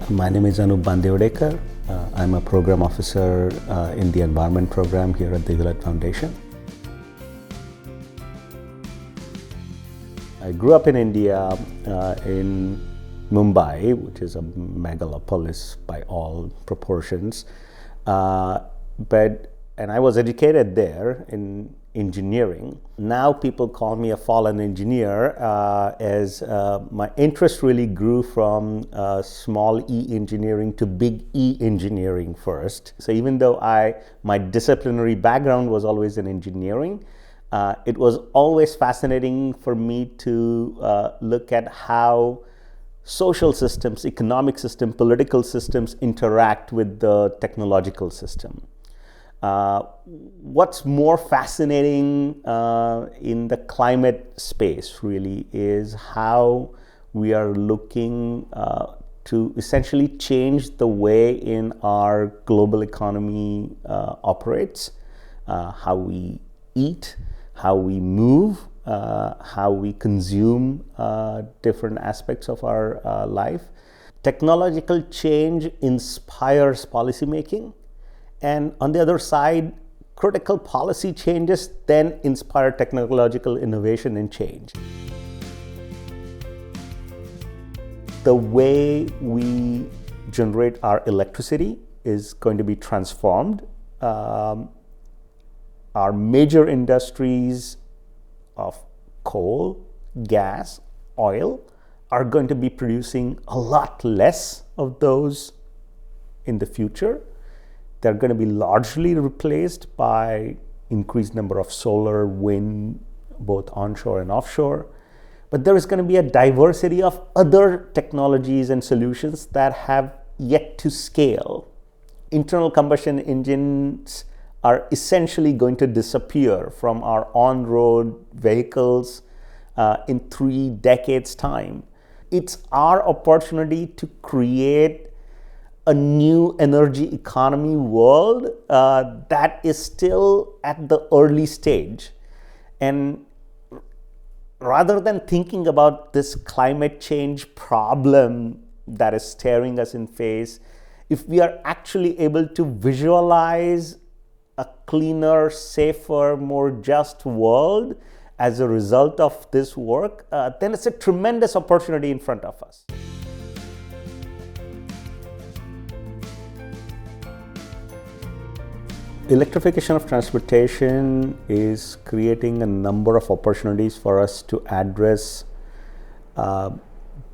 My name is Anup Bandivadekar. I'm a program officer in the environment program here at the Hewlett Foundation. I grew up in India, in Mumbai, which is a megalopolis by all proportions. And I was educated there in engineering. Now people call me a fallen engineer as my interest really grew from small e engineering to big E engineering first. So even though my disciplinary background was always in engineering, it was always fascinating for me to look at how social systems, economic systems, political systems interact with the technological system. What's more fascinating in the climate space really is how we are looking to essentially change the way in our global economy operates, how we eat, how we move, how we consume different aspects of our life. Technological change inspires policymaking. And on the other side, critical policy changes then inspire technological innovation and change. The way we generate our electricity is going to be transformed. Our major industries of coal, gas, oil are going to be producing a lot less of those in the future. They're going to be largely replaced by increased number of solar, wind, both onshore and offshore. But there is going to be a diversity of other technologies and solutions that have yet to scale. Internal combustion engines are essentially going to disappear from our on-road vehicles in 3 decades' time. It's our opportunity to create a new energy economy world that is still at the early stage. And rather than thinking about this climate change problem that is staring us in face, if we are actually able to visualize a cleaner, safer, more just world as a result of this work, then it's a tremendous opportunity in front of us. Electrification of transportation is creating a number of opportunities for us to address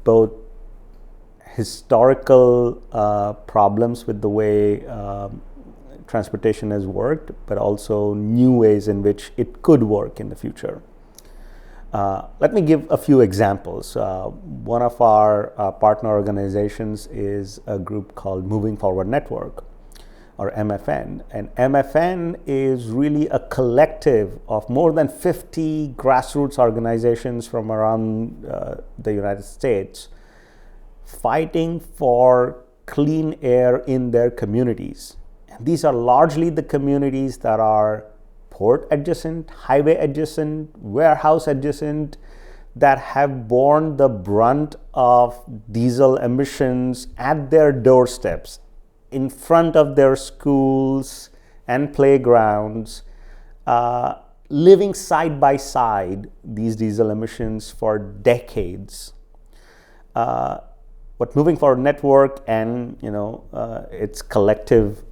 both historical problems with the way transportation has worked, but also new ways in which it could work in the future. Let me give a few examples. One of our partner organizations is a group called Moving Forward Network, or MFN. And MFN is really a collective of more than 50 grassroots organizations from around the United States fighting for clean air in their communities. And these are largely the communities that are port adjacent, highway adjacent, warehouse adjacent, that have borne the brunt of diesel emissions at their doorsteps, in front of their schools and playgrounds, living side by side these diesel emissions for decades. What Moving Forward Network and its collective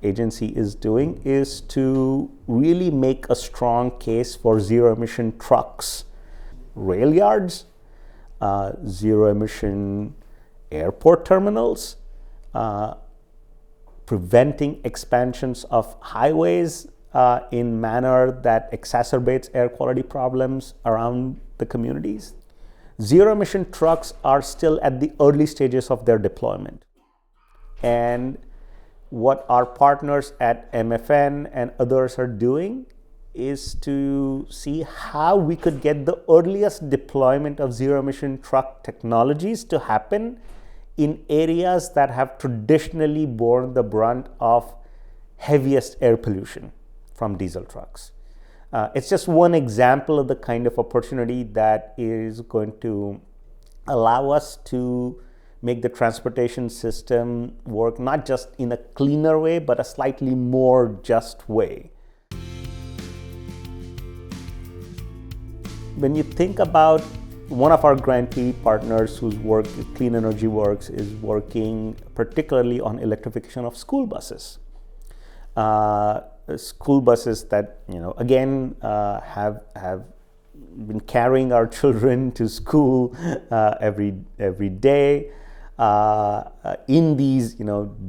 agency is doing is to really make a strong case for zero emission trucks, rail yards, zero emission airport terminals, preventing expansions of highways in manner that exacerbates air quality problems around the communities. Zero emission trucks are still at the early stages of their deployment. And what our partners at MFN and others are doing is to see how we could get the earliest deployment of zero emission truck technologies to happen in areas that have traditionally borne the brunt of heaviest air pollution from diesel trucks. It's just one example of the kind of opportunity that is going to allow us to make the transportation system work not just in a cleaner way, but a slightly more just way. When you think about one of our grantee partners whose work, Clean Energy Works, is working particularly on electrification of school buses. School buses that, again, have been carrying our children to school every day in these,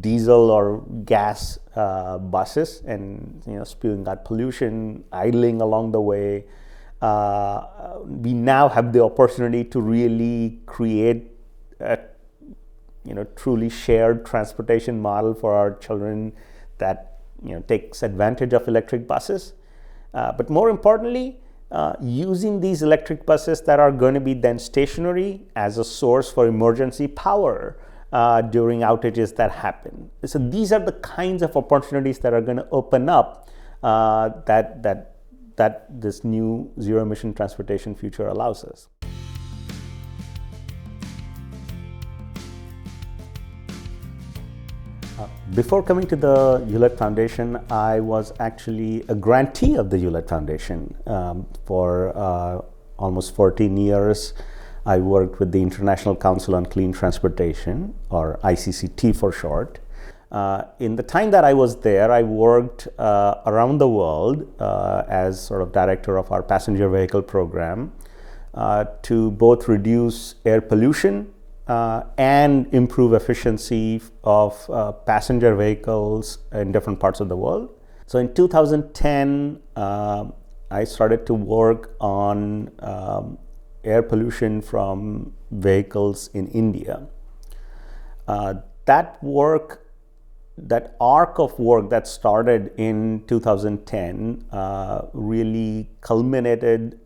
diesel or gas buses, and spewing out pollution, idling along the way. We now have the opportunity to really create a truly shared transportation model for our children that takes advantage of electric buses. But more importantly, using these electric buses that are going to be then stationary as a source for emergency power during outages that happen. So these are the kinds of opportunities that are going to open up that this new zero-emission transportation future allows us. Before coming to the Hewlett Foundation, I was actually a grantee of the Hewlett Foundation. For almost 14 years, I worked with the International Council on Clean Transportation, or ICCT for short. In the time that I was there, I worked around the world as sort of director of our passenger vehicle program to both reduce air pollution and improve efficiency of passenger vehicles in different parts of the world. So in 2010, I started to work on air pollution from vehicles in India. That arc of work that started in 2010 really culminated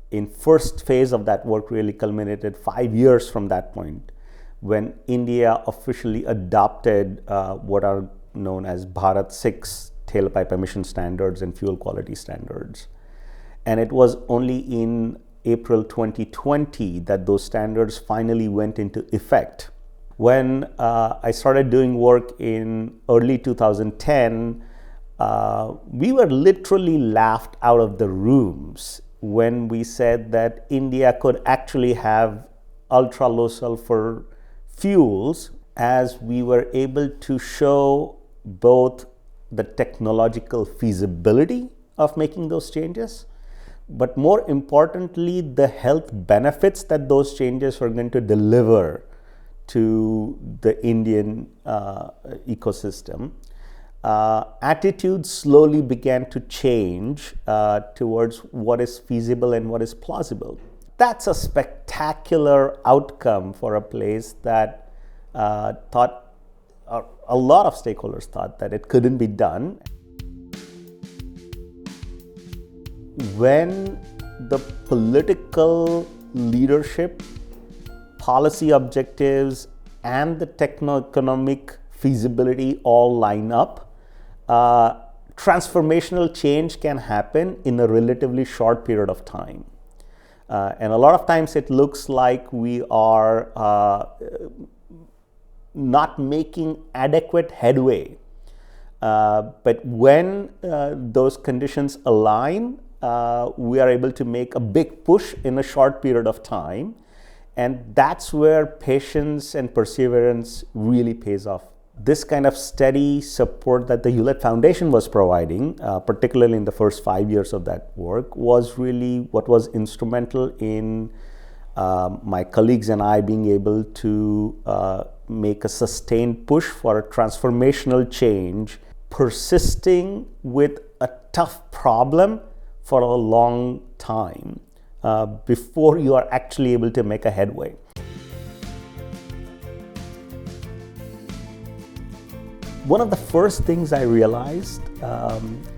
in first phase of that work really culminated 5 years from that point, when India officially adopted what are known as Bharat 6 tailpipe emission standards and fuel quality standards. And it was only in April 2020 that those standards finally went into effect. When I started doing work in early 2010, we were literally laughed out of the rooms when we said that India could actually have ultra low sulfur fuels, as we were able to show both the technological feasibility of making those changes, but more importantly, the health benefits that those changes were going to deliver to the Indian ecosystem. Attitudes slowly began to change towards what is feasible and what is plausible. That's a spectacular outcome for a place that thought, a lot of stakeholders thought that it couldn't be done. When the political leadership, policy objectives, and the techno-economic feasibility all line up, transformational change can happen in a relatively short period of time. And a lot of times it looks like we are not making adequate headway. But when those conditions align, we are able to make a big push in a short period of time. And that's where patience and perseverance really pays off. This kind of steady support that the Hewlett Foundation was providing, particularly in the first 5 years of that work, was really what was instrumental in my colleagues and I being able to make a sustained push for a transformational change, persisting with a tough problem for a long time before you are actually able to make a headway. One of the first things I realized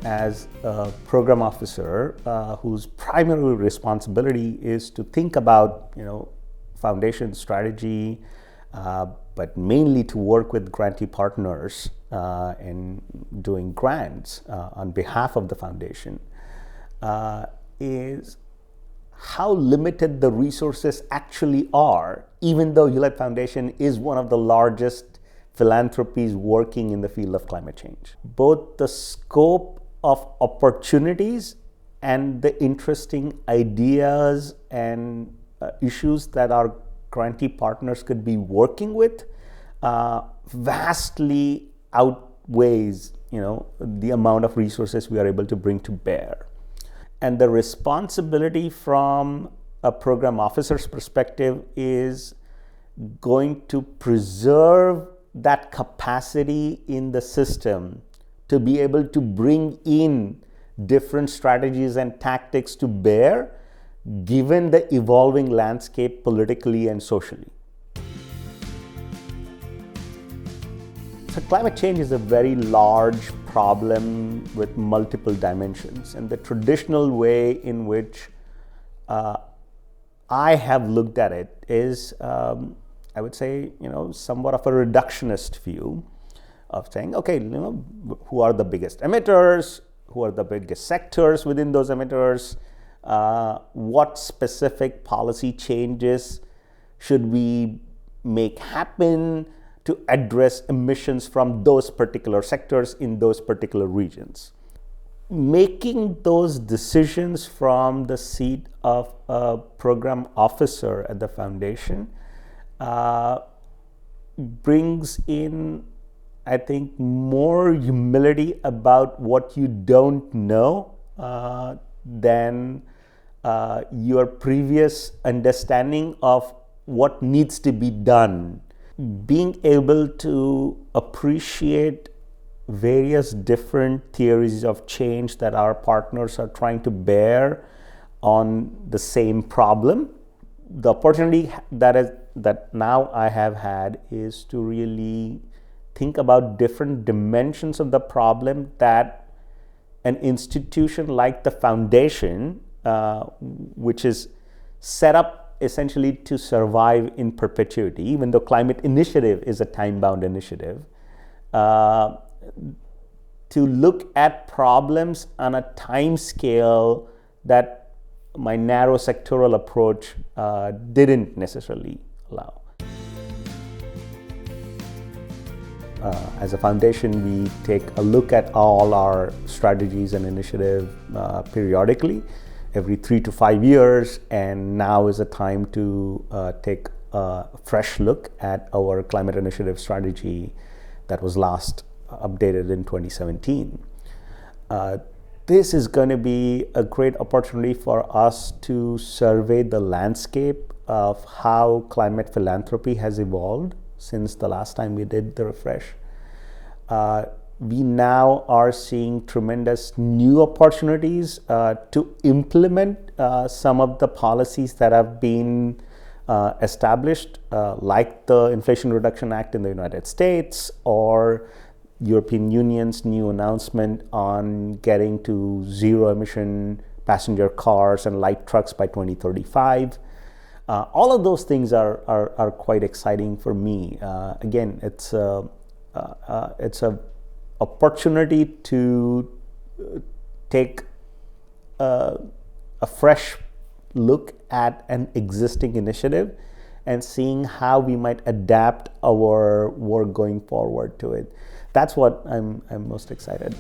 as a program officer whose primary responsibility is to think about, foundation strategy, but mainly to work with grantee partners and doing grants on behalf of the foundation, is how limited the resources actually are, even though Hewlett Foundation is one of the largest philanthropies working in the field of climate change. Both the scope of opportunities and the interesting ideas and issues that our grantee partners could be working with vastly outweighs, the amount of resources we are able to bring to bear. And the responsibility from a program officer's perspective is going to preserve that capacity in the system to be able to bring in different strategies and tactics to bear, given the evolving landscape politically and socially. So climate change is a very large problem with multiple dimensions, and the traditional way in which I have looked at it is, I would say, somewhat of a reductionist view of saying, okay, who are the biggest emitters, who are the biggest sectors within those emitters, what specific policy changes should we make happen to address emissions from those particular sectors in those particular regions. Making those decisions from the seat of a program officer at the foundation brings in, I think, more humility about what you don't know than your previous understanding of what needs to be done. Being able to appreciate various different theories of change that our partners are trying to bear on the same problem. The opportunity that now I have had is to really think about different dimensions of the problem that an institution like the foundation, which is set up essentially to survive in perpetuity, even though climate initiative is a time-bound initiative, to look at problems on a time scale that my narrow sectoral approach didn't necessarily allow. As a foundation, we take a look at all our strategies and initiatives periodically, every 3 to 5 years, and now is a time to take a fresh look at our climate initiative strategy that was last updated in 2017. This is going to be a great opportunity for us to survey the landscape of how climate philanthropy has evolved since the last time we did the refresh. We now are seeing tremendous new opportunities to implement some of the policies that have been established, like the Inflation Reduction Act in the United States, or European Union's new announcement on getting to zero emission passenger cars and light trucks by 2035. All of those things are quite exciting for me. Again, it's a opportunity to take a fresh look at an existing initiative and seeing how we might adapt our work going forward to it. That's what I'm most excited.